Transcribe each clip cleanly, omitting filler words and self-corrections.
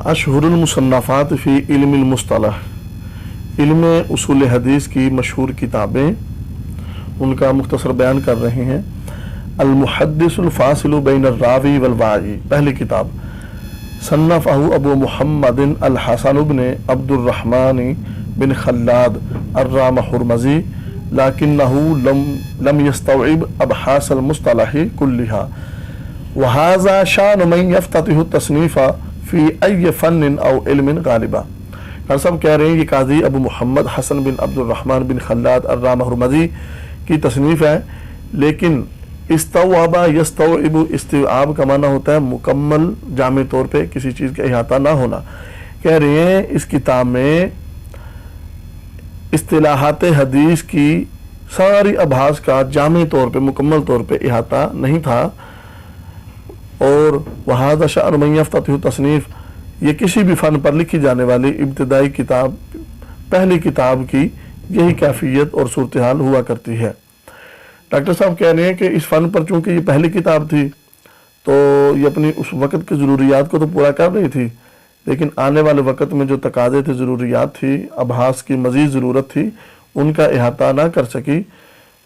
अशहुरुल मुसन्नफ़ात फ़ी इल्मिल मुस्तलह, इल्म उसूल हदीस की मशहूर किताबें, उनका मुख्तसर बयान कर रहे हैं। अल मुहद्दिसुल फ़ासिलु बैन अर्रावी वल वाई, पहली किताब। सन्नफ़हु अबू मुहम्मदिन अल हसन इब्न अब्दुर्रहमान बिन खल्लाद अर्राम हुरमज़ी, लाकिन्नहु लम यस्तौइब अबहासल मुस्तलह कुल्लिहा, वहाज़ा शान मन यफ्ततिहु तस्नीफ़ा फ़ी अय्य फ़न्न औ इल्मिन गालिबा। डॉक्टर साहब कह रहे हैं ये काजी अबू मुहम्मद हसन बिन अब्दुर्रहमान बिन खल्लाद अर्राम हुरमज़ी की तसनीफ़ है, लेकिन इस्तौअबा यस्तौइबु, इस्तिआब का माना होता है मुकम्मल जामे तौर पे किसी चीज़ का इहाता ना होना। कह रहे हैं इस किताब में इस्तिलाहात हदीस की सारी अभास का जामे तौर पे मुकम्मल तौर पे इहाता नहीं था। और वहाज़ा शान मन यफ्ततिहु तसनीफ़, ये किसी भी फ़न पर लिखी जाने वाली इब्तिदाई किताब, पहली किताब की यही कैफियत और सूरत हाल हुआ करती है। डॉक्टर साहब कह रहे हैं कि इस फ़न पर चूँकि ये पहली किताब थी तो ये अपनी उस वक़्त की ज़रूरियात को तो पूरा कर रही थी, लेकिन आने वाले वक़्त में जो तकाज़े थे, ज़रूरियात थी, अभास की मज़ीद ज़रूरत थी, उनका इहाता ना कर सकी।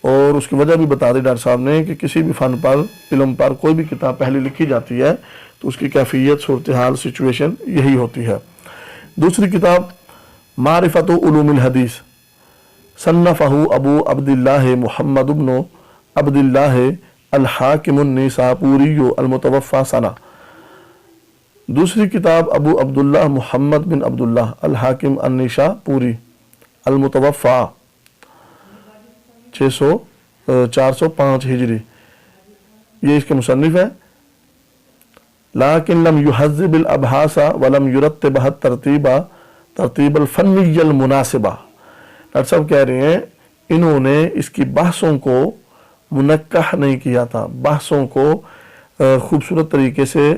और उसकी वजह भी बता दी डॉक्टर साहब ने कि किसी भी फ़न पर, इल्म पर कोई भी किताब पहले लिखी जाती है तो उसकी कैफियत, सूरत हाल, सिचुएशन यही होती है। दूसरी किताब मारिफतु उलूमिल हदीस, सन्नफ़हु अबू अब्दिल्लाह मुहम्मद इब्न अब्दिल्लाह अल हाकिमुन निसापुरी अल मुतवफ़्फ़ा सना। दूसरी किताब अबू अब्दुल्लाह मुहम्मद बिन अब्दुल्लाह अल हाकिम अन निसापुरी अल मुतवफ़्फ़ा 405 हिजरी, ये इसके मुसन्निफ है। लाकिन लम युहज़्ज़िबिल अबहासा वलम युरत्तिबह तरतीबल फ़न्निय्यल मुनासिबा। डॉक्टर साहब कह रहे हैं इन्होंने इसकी बहसों को मुनक्कह नहीं किया था, बहसों को खूबसूरत तरीके से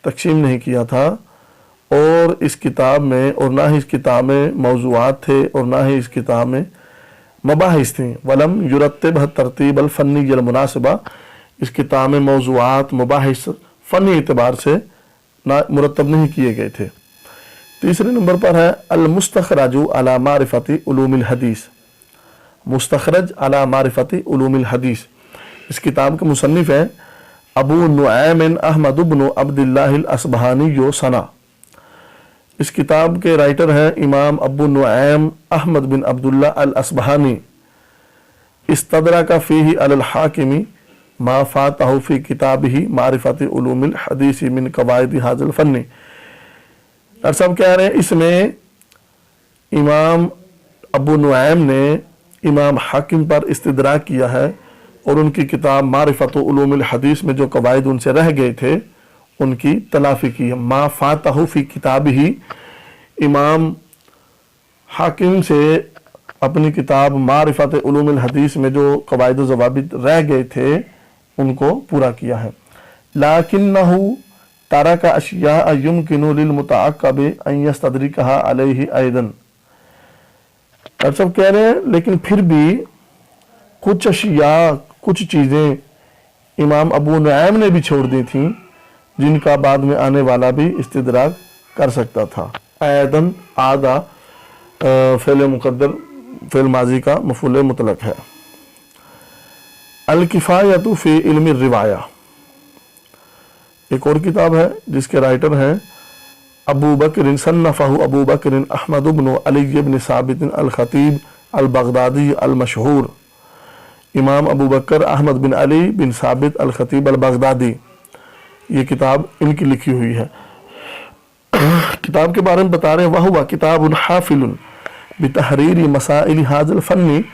तक़सीम नहीं किया था, और इस किताब में, और ना ही इस किताब में मौज़ूआत थे और ना ही इस किताब में मबाहिस थी। वलम युरत्तिबह तरतीबल फ़न्निय्यल मुनासिबा, इस किताब में मौज़ूआत, मबाहिस फ़नी एतबार से ना मुरतब नहीं किए गए थे। तीसरे नंबर पर है अल मुस्तखरजु अला मारिफती उलूमिल हदीस, मुस्तखरज अला मारिफती उलूमिल हदीस। इस किताब के मुसन्निफ हैं अबू नुऐम अहमद इब्न अब्दिल्लाह अल असबहानी सना। इस किताब के राइटर हैं इमाम अबू नुऐम अहमद बिन अब्दुल्लाह अल असबहानी। इस्तदरका फ़ीही अल हाकिमी मा फ़ातहु फ़ी किताबिही मारिफती उलूमिल हदीस मिन क़वाइद हाज़िल फ़न्नी। डॉक्टर साहब कह रहे हैं इसमें इमाम अबू नुऐम ने इमाम हाकिम पर इस्तिदराक किया है और उनकी किताब मारिफतु उलूमिल हदीस में जो कवायद उनसे रह गए थे उनकी तलाफ़ी की है। मा फ़ातहु फ़ी किताबिही, इमाम हाकिम से अपनी किताब मारिफत उलूमिल हदीस में जो कवायद ज़वाबित रह गए थे उनको पूरा किया है। लाकिन्नहु तारका अशिया युमकिनु लिल मुतअक्किब अन यस्तदरिकहा अलैहि अयदन। डॉक्टर साहब कह रहे हैं लेकिन फिर भी कुछ अशिया, कुछ चीज़ें इमाम अबू नुऐम ने भी छोड़ दी थी जिनका बाद में आने वाला भी इस्तिदराक कर सकता था। अयदन आदा फ़ेल मुक़द्दर, फ़ेल माजी का मफ़ूल मुतलक है। अल किफ़ायतु फ़ी इल्मि रिवाया, एक और किताब है जिसके राइटर हैं अबू बकर, सन्नफ़हु अबू बकर अहमद इब्न अली इब्न साबित अल ख़तीब अल बगदादी अल मशहूर। इमाम अबू बकर अहमद बिन अली बिन साबित अल ख़तीब अल बगदादी, ये किताब इनकी लिखी हुई है। किताब के बारे में बता रहे हैं वह हुआ किताबुन हाफिलुन बितहरीरी मसाइल हाज़िल फ़न्नी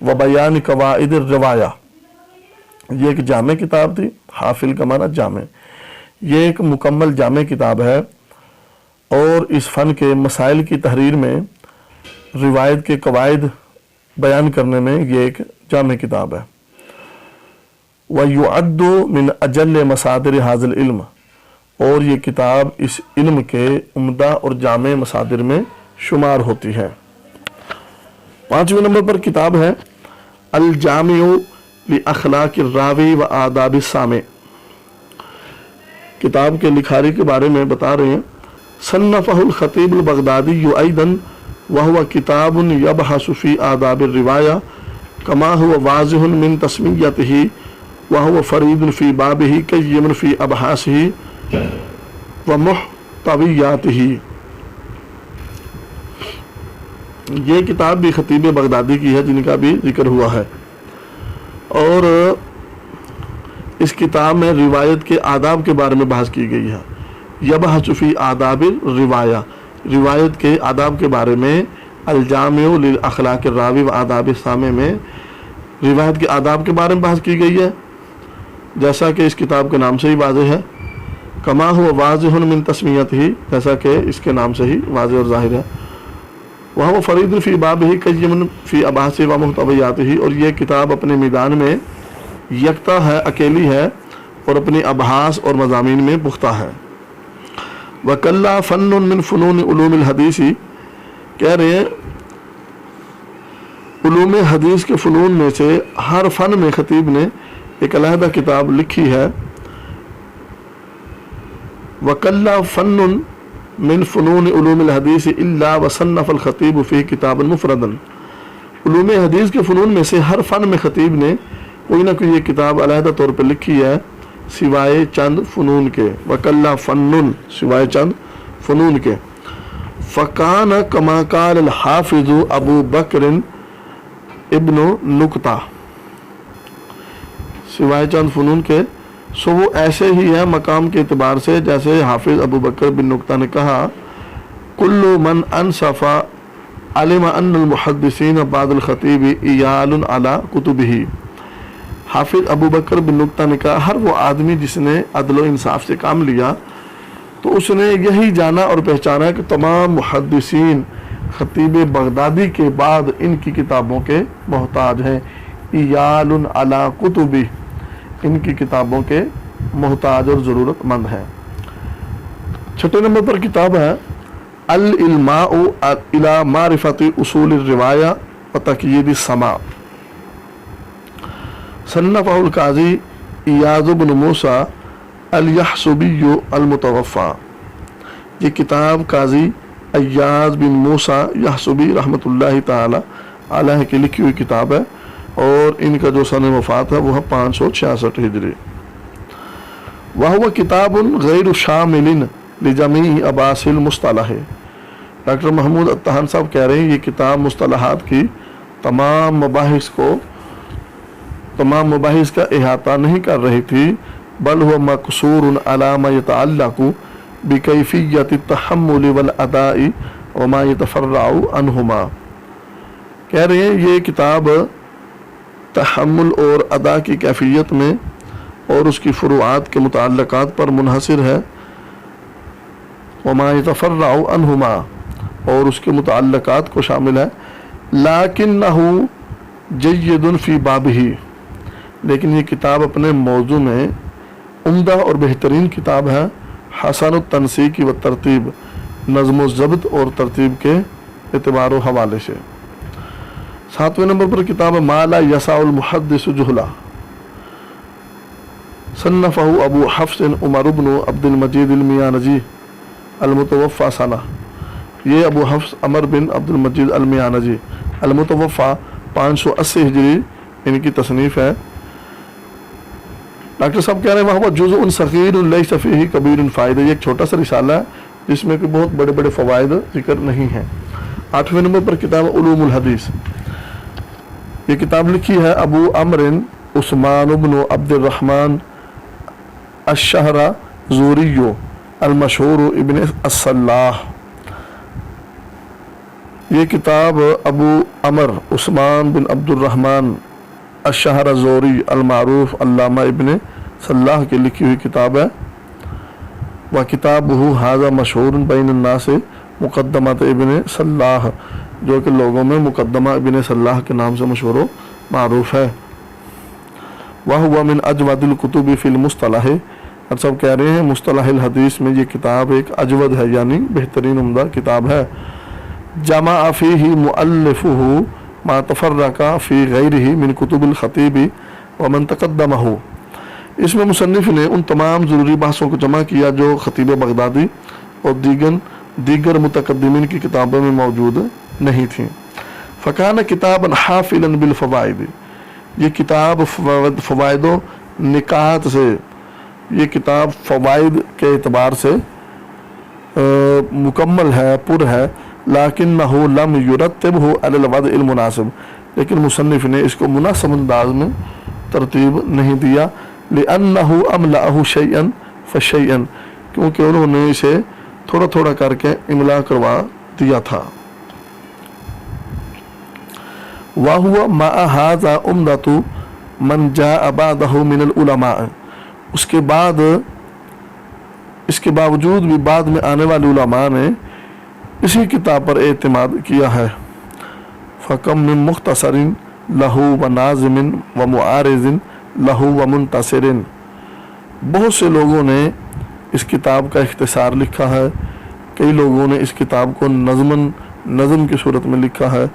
व बयान क़वाइद रिवाया। ये एक जामे किताब थी, हाफिल का माना जामे, ये एक मुकम्मल जामे किताब है और इस फ़न के मसाइल की तहरीर में, रिवायत के कवायद बयान करने में ये एक जामे किताब है। व युअद्दु मिन अजल्ल मसादिर हाज़िल इल्म, और ये किताब इस इल्म के उम्दा और जामे मसादिर में शुमार होती है। पाँचवें नंबर पर किताब है अल जामिउ लि अखलाक़ि रावी व आदाब सामे। किताब के लिखारी के बारे में बता रहे हैं सन्नफ़हुल ख़तीबुल बगदादी अयदन वहुव किताबुन यबहसु फ़ी आदाबिर रिवाया कमा हुवा वाज़िहुन मिन तस्मियतिही वहुव फ़रीदुन फ़ी बाबिही कय्यिमुन फ़ी अबहासिही व मुहतवियातिही। ये किताब भी ख़तीब बगदादी की है जिनका भी जिक्र हुआ है, और इस किताब में रिवायत के आदाब के बारे में बहस की गई है। यबहसु फ़ी आदाबिर रिवाया, रिवायत के आदाब के बारे में। अल-जामिउ लिल अखलाक़िर रावी व आदाबिस सामे में रिवायत के आदाब के बारे में बहस की गई है, जैसा कि इस किताब के नाम से ही वाज़ेह है। कमा हुवा वाज़िहुन मिन तस्मियतिही, जैसा कि इसके नाम से ही वाज़ेह और ज़ाहिर है। वह फ़रीदुन फ़ी बाबिही कय्यिमुन फ़ी अबहासिही व मुहतवियातिही, और ये किताब अपने मैदान में यकता है, अकेली है, और अपनी अबहास और मज़ामीन में पुख्ता है। वकल्ला फ़न्नुन मिन फ़ुनून उलूमिल हदीसी, कह रहे हैं उलूम हदीस के फ़नून में से हर फ़न में ख़तीब ने एक अलहदा किताब लिखी है। वकल्ला फ़न्नुन मिन फ़ुनून उलूमिल हदीस इल्ला वसन्नफ़ल ख़तीब फ़ी किताबन मुफ़रदन, उलूम हदीस के फ़नून में से हर फ़न में ख़तीब ने कोई ना कोई ये किताब अलहदा तौर पर लिखी है, सिवाय चंद फ़नून के। वकल्ला फ़न्नुन, सिवाय चंद फ़नून के। फ़कान कमा क़ाल अल हाफ़िज़ु अबू बकर इब्न नुक्ता, सिवाय चंद फ़नून के, सो वो ऐसे ही है मकाम के एतबार से जैसे हाफिज़ अबू बकर बिन नुक्ता ने कहा, कुल्लु मन अनसफ़ा अलिमा अन्नल मुहद्दिसीन बादल ख़तीब इयालुन अला कुतुबिही। हाफिज़ अबू बकर बिन नुक्ता ने कहा, हर वो आदमी जिसने अदल इंसाफ से काम लिया तो उसने यही जाना और पहचाना कि तमाम मुहद्दिसीन ख़तीब बगदादी के बाद इनकी किताबों के मोहताज हैं। इयालुन अला कुतुबी, इनकी किताबों के मोहताज और ज़रूरतमंद हैं। छठे नंबर पर किताब है अल इल्माउ इला मारिफती उसूल रिवाया व तक़यीद समा। सन्नफ़हुल काज़ी इयाज़ बिन मूसा अल यहसुबी अल मुतवफ़ा। ये किताब काज़ी इयाज़ बिन मूसा यहसुबी रहमतुल्लाहि ताला अलैह की लिखी हुई किताब है, और इनका जो सन वफ़ात है वो है 566 हिजरी। वह किताबुन गैर शामिलिन लिजमी अबासिल मुस्तलह। डॉक्टर महमूद अत्ताहन साहब कह रहे हैं ये किताब मुस्तलहात की तमाम मबाहिस का इहाता नहीं कर रही थी, बल हुवा मक़सूरुन अला मा यतअल्लक़ु बिकैफ़िय्यति तहम्मुल वल अदाई व मा यतफ़र्रअु अन्हुमा। कह रहे हैं ये किताब तहम्मुल और अदा की कैफियत में और उसकी फ़ुरूआत के मुताल्लक़ात पर मुनहसिर है, वमा यतफ़र्रअु अन्हुमा, और उसके मुताल्लक़ात को शामिल है। लाकिन्नहु जय्यदुन फ़ी बाबिही, लेकिन ये किताब अपने मौजू में उम्दा और बेहतरीन किताब है। हसन तनसीकी व तरतीब, नज़्म ज़ब्त और तरतीब के एतबार व हवाले से। सातवें नंबर पर किताब माला यसाउल मुहद्दिस जुहला। सन्नफ़हु अबू हफ्स उमर इब्न अब्दुल मजीद अल मियानजी अल मुतवफ़ा सना। ये अबू हफ्स अमर बिन अब्दुल मजीद अल मियानजी अल मुतवफ़ा 580 हिजरी इनकी तसनीफ़ है। डॉक्टर साहब कह रहे हैं वह जुज़उन सग़ीरुन लैसा फ़ीही कबीरुन फ़ायदा, ये एक छोटा सा रिसाला है जिसमें कि बहुत बड़े बड़े फ़वाइद जिक्र नहीं हैं। आठवें नंबर पर किताब उलूमुल हदीस। ये किताब लिखी है अबू अमरिन उस्मान इब्न अब्दुर्रहमान अश-शहरा ज़ूरियो अल-मशहूर इब्न अस-सल्लाह। ये किताब अबू अमर उस्मान बिन अब्दुर्रहमान अश-शहरा ज़ूरी अल-मारूफ अल्लामा इब्न सल्लाह की लिखी हुई किताब है। वह किताबहु हाज़ा मशहूर बैन अन्नास मुक़द्दमत इब्न सल्लाह, जो कि लोगों में मुक़द्दमा इब्न सल्लाह के नाम से मशहूर व मारूफ है। वह हुआ मिन अजवदिल कुतुबी फ़िल मुस्तलह। अब सब कह रहे हैं मुस्तलहिल हदीस में ये किताब एक अजवद है, यानी बेहतरीन उम्दा किताब है। जमा फ़ीही मुअल्लिफ़ुहु मा तफ़र्रक़ा फ़ी गैरिही मिन कुतुबिल ख़तीबी व मन तक़द्दमहु। इसमें मुसन्निफ़ ने उन तमाम ज़रूरी बहसों को जमा किया जो ख़तीब बगदादी और दीगर मुतकद्दिमीन की किताबों में मौजूद नहीं थी। फ़कान किताबन हाफिलन बिल फ़वाइद, ये किताब फ़वाइदो निकात से, ये किताब फ़वाइद के एतबार से मुकम्मल है, पुर है। लाकिन्नहु लम युरत्तिबहु अलल वद्इल मुनासिब, लेकिन मुसन्निफ ने इसको मुनासिब अंदाज में तरतीब नहीं दिया। लिअन्नहु अमलअहु शैअन फशैअन, क्योंकि उन्होंने इसे थोड़ा थोड़ा करके इमला करवा दिया था। वहुवा मा हाज़ा उम्दतु मन जाअ बअदहु मिनल उलमा, इसके बावजूद भी बाद में आने वाले उलमा ने इसी किताब पर एतमाद किया है। फ़कम मिन मुख्तसरिन लहू व नाज़िमिन व मुआरिज़िन लहू व मुंतसिरिन, बहुत से लोगों ने इस किताब का इख्तिसार लिखा है, कई लोगों ने इस किताब को नज़म की सूरत में लिखा है,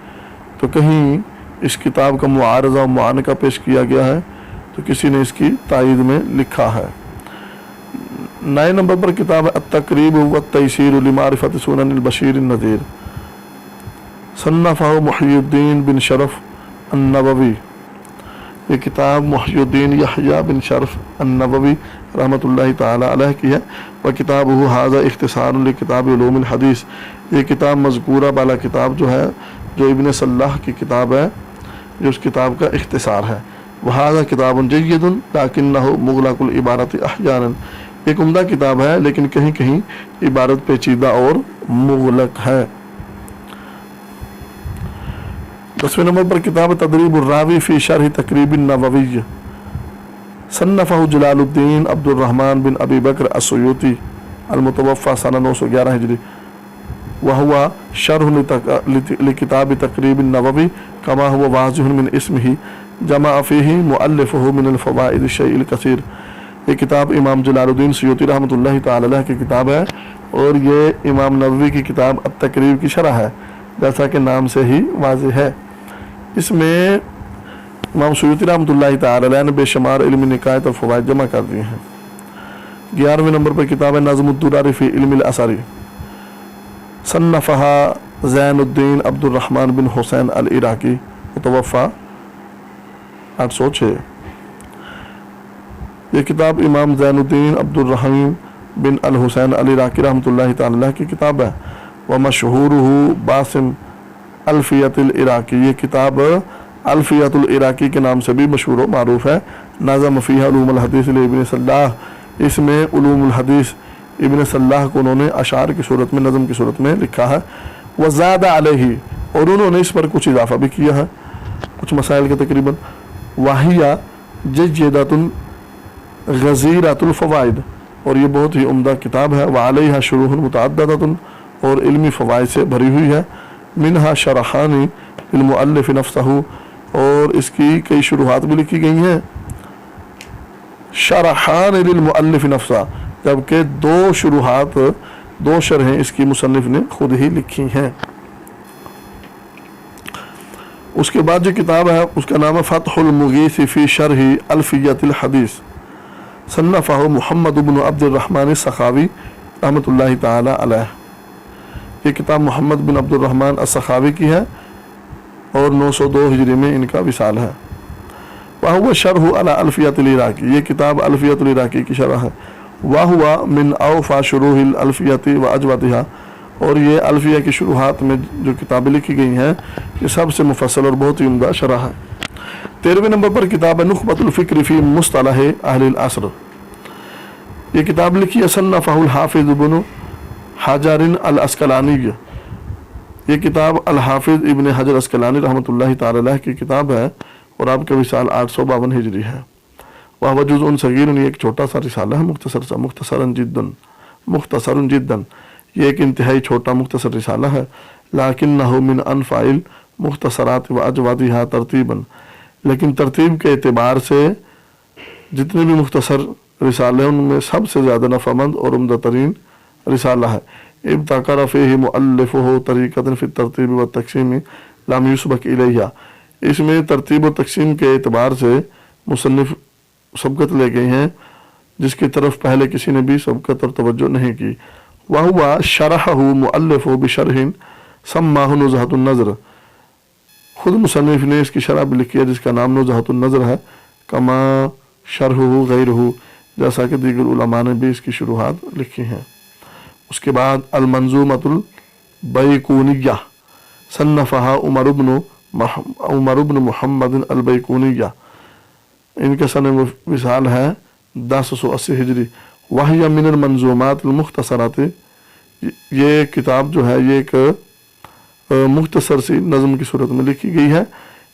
तो कहीं इस किताब का मुआरज़ा और मुआनका पेश किया गया है, तो किसी ने इसकी तायीद में लिखा है। 9 नंबर पर किताब है अत-तक़रीब व तयसीर लिमारिफत सुनन अल-बशीर अन-नज़ीर, सन्नफ़हु मुहय्यिद्दीन बिन शरफ अन-नववी, ये किताब मुहय्यिद्दीन यहया बिन शरफ अन-नववी रहमतुल्लाहि ताला अलैह की है। व किताबुहु हाज़ा इख्तिसार लिकिताब उलूमुल हदीस, ये किताब मज़कूरा वाला किताब जो है, जो इब्न सल्लाह की किताब है, जो उस किताब का इख्तिसार है। वहाज़ा किताबुन जय्यदुन लाकिन्नहु मुग़लक़ुल इबारत अहयानन, एक उम्दा किताब है लेकिन कहीं कहीं इबारत पेचीदा और मुग़लक़ है। 10वें नंबर पर किताब तदरीबुर रावी फ़ी शरह तक़रीब अन-नववी, सन्नफ़हु जलालुद्दीन अब्दुर्रहमान बिन अबी बकर अस-सुयूती अल-मुतवफ़्फ़ा सन 911 हिजरी, वहुवा शरह लिकिताब तक़रीब अन-नववी कमा हुवा वाज़िहुन मिन इस्मिही जमा फ़ीही मुअल्लिफ़ुहु मिनल फ़वाइद शैइल कसीर, ये किताब इमाम जलालुद्दीन सुयूती रहमतुल्लाहि ताला अलैह की किताब है और ये इमाम नववी की किताब अत-तक़रीब की शरह है, जैसा कि नाम से ही वाज़ेह है। इसमें इमाम सुयूती रहमतुल्लाहि ताला अलैह ने बेशुमार इल्मी निकायत और फ़वाइद जमा कर दिए हैं। 11वें नंबर पर किताब है नज़्मुद्दुरार फ़ी इल्मिल असरी, सन्नफ़हा ज़ैनुद्दीन अब्दुर्रहमान बिन हुसैन अल-इराकी मुतवफ़्फ़ा 806, ये किताब इमाम ज़ैनुद्दीन अब्दुर्रहीम बिन अल हुसैन अल इराकी रहमतुल्लाहि ताला अलैह की किताब है। व मशहूरुहु बासिम अल्फ़ियतुल इराकी, ये किताब अल्फ़ियतुल इराकी के नाम से भी मशहूर व मारूफ है। नज़म फ़ीहा उलूमुल हदीस इब्न सल्लाह, इसमें उलूमुल हदीस इब्न सल्लाह को उन्होंने अशार की सूरत में, नज़म की सूरत में लिखा है। व ज़ादा अलैहि, और उन्होंने इस पर कुछ इजाफा भी किया है, कुछ मसाइल के तकरीबन। वाहिया जय्यदतुन गज़ीरतुल फ़वाइद, और ये बहुत ही उम्दा किताब है। व अलैहा शुरूहुन मुतअद्दिदतुन, और इल्मी फ़वाइद से भरी हुई है। मिनहा शरहानी लिल मुअल्लिफ़ नफ़्सहु, और इसकी कई शुरुआत भी लिखी गई हैं। शरहान लिल मुअल्लिफ़ नफ़्सा, जबकि 2 शुरुआत, 2 शरहें इसकी मुसन्निफ ने खुद ही लिखी हैं। उसके बाद जो किताब है उसका नाम है फ़त्हुल मुग़ीथ फ़ी शरह अल्फ़ियतिल हदीस, सन्नफ़हु मुहम्मद इब्न अब्दुर्रहमान अस-सखावी रहमतुल्लाहि ताला अलैह, ये किताब मोहम्मद बिन अब्दुर्रहमान अस-सखावी की है और 902 हिजरी में इनका विसाल है। वहुवा शरह अला अल्फ़ियतिल इराकी, ये किताब अल्फ़ियतुल इराकी की शरह है। वहुवा मिन औफ़ा शुरूहिल अल्फ़ियति व अजवदिहा, और ये अल्फ़िया की शुरुआत में जो किताबें लिखी गई हैं ये सबसे मुफस्सल और बहुत ही उम्दा शरह है। 13वें नंबर पर किताब है नुख़बतुल फ़िक्र फ़ी मुस्तलह अहलिल असर, ये किताब लिखी है सन्नफ़हुल हाफ़िज़ इब्न हजर अल अस्क़लानी, ये किताब अल हाफ़िज़ इब्न हजर अस्क़लानी रहमतुल्लाहि ताला अलैह की किताब है और आपका विसाल 852 हिजरी है। वह वजुज़ुन सगीरुन, ये एक छोटा सा रिसाला है, मुख्तसरुन जिद्दन, ये एक इंतहाई छोटा मुख्तसर रिसाला है। लाकिन्नहु मिन अनफ़ाइल मुख्तसरात व अजवादिहा तरतीबन, लेकिन तरतीब के एतबार से जितने भी मुख्तसर रिसाले हैं उनमें सबसे ज़्यादा नफ़ामंद और उम्दा तरीन रिसाला है। इब्तकर फ़ीही मुअल्लिफ़ुहु तरीक़तन फ़ी तरतीब व तक़सीम लम युसबक़ इलैहा, इसमें तरतीब व तक़सीम के एतबार से मुसन्निफ़ सबकत ले गए हैं जिसकी तरफ पहले किसी ने भी सबकत और तवज्जो नहीं की। वहुवा शरहहु मुअल्लिफु बिशरहिन सम्माहु नुज़हतुन नज़र, खुद मुसन्निफ ने इसकी शरह भी लिखी है जिसका नाम नुज़हतुन नज़र है, कमा शरहुहु गैरुहु, जैसा कि दीगर उलमा ने भी इसकी शुरुआत लिखी हैं। उसके बाद अल मंजूमतुल बैकूनिया सन्नफ़हा उमर इब्न मुहम्मद अल बैकूनिया, इनका सन विसाल है 1080 हिजरी। वहिया मिनल मंजूमात अल मुख्तसरात, ये किताब जो है ये एक मुख्तसर सी नज़म की सूरत में लिखी गई है।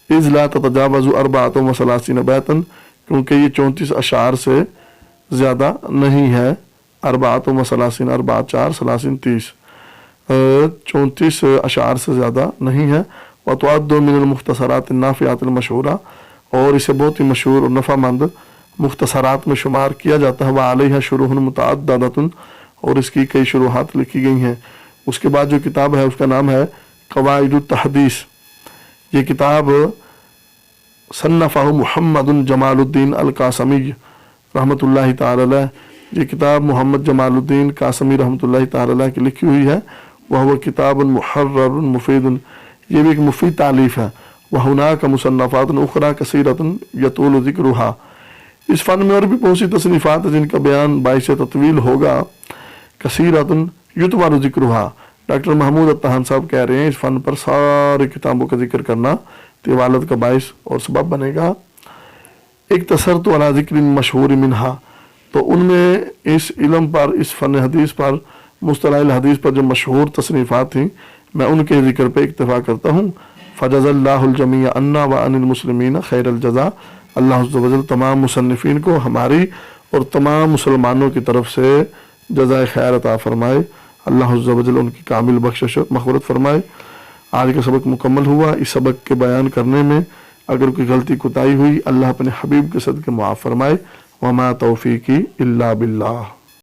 इज़ ला ततजावज़ु अर्बाअत व सलासीन बैतन, क्योंकि ये 34 अशार से ज़्यादा नहीं है। अर्बाअत व सलासीन, अर्बाअत 4, सलासीन 30, 34 अशार से ज़्यादा नहीं है। व तुअद्दु मिनल मुख्तसरात नाफ़िआत मशहूरा, और इसे बहुत ही मशहूर और नफ़ामंद मुख्तसरात में शुमार किया जाता है। व अलैहा शुरूहुन मुतअद्दिदतुन, और इसकी कई शुरुआत लिखी गई हैं। उसके बाद जो किताब है उसका नाम है क़वाइदुत तहदीस। ये किताब सन्नफ़हु मुहम्मद जमालुद्दीन अल कासमी रहमतुल्लाहि ताला अलैह, ये किताब मोहम्मद जमालुद्दीन कासमी रहमतुल्लाहि ताला अलैह की लिखी हुई है। वह किताबुन मुहर्ररुन मुफीदुन, ये भी एक मुफीद तालीफ है। वह हुनाक मुसन्नफ़ातुन उख़रा कसीरतुन यतूलु ज़िक्रुहा, इस फ़न में और भी बहुत सी तसनीफ़ात है जिनका बयान बाइस तत्वील होगा। कसीरतुन युतवारु ज़िक्रुहा, डॉक्टर महमूद अत्ताहन साहब कह रहे हैं इस फ़न पर सारी किताबों का जिक्र करना तिवालत का बाइस और सबब बनेगा। एक तसर तो अला ज़िक्र मशहूर मिनहा, तो उनमें इस इल्म पर, इस फ़न हदीस पर, मुस्तलाहिल हदीस पर जो मशहूर तसनीफ़ात थी मैं उनके ज़िक्र पर इक्तफ़ा करता हूँ। फ़जज़ल्लाहुल जमीअ अन्ना व अनिल मुस्लिमीन खैरल जज़ा, अल्लाह अज़्ज़ व जल तमाम मुसन्निफ़ीन को हमारी और तमाम मुसलमानों की तरफ से जज़ाए खैर अता फ़रमाए। अल्लाह अज़्ज़ व जल उनकी कामिल बख्शिश मग़फ़िरत फ़रमाए। आज का सबक मुकम्मल हुआ। इस सबक के बयान करने में अगर कोई गलती कोताही हुई, अल्लाह अपने हबीब के सदक़े मुआफ़ फ़रमाए। वमा तौफ़ीक़ी इल्ला बिल्लाह।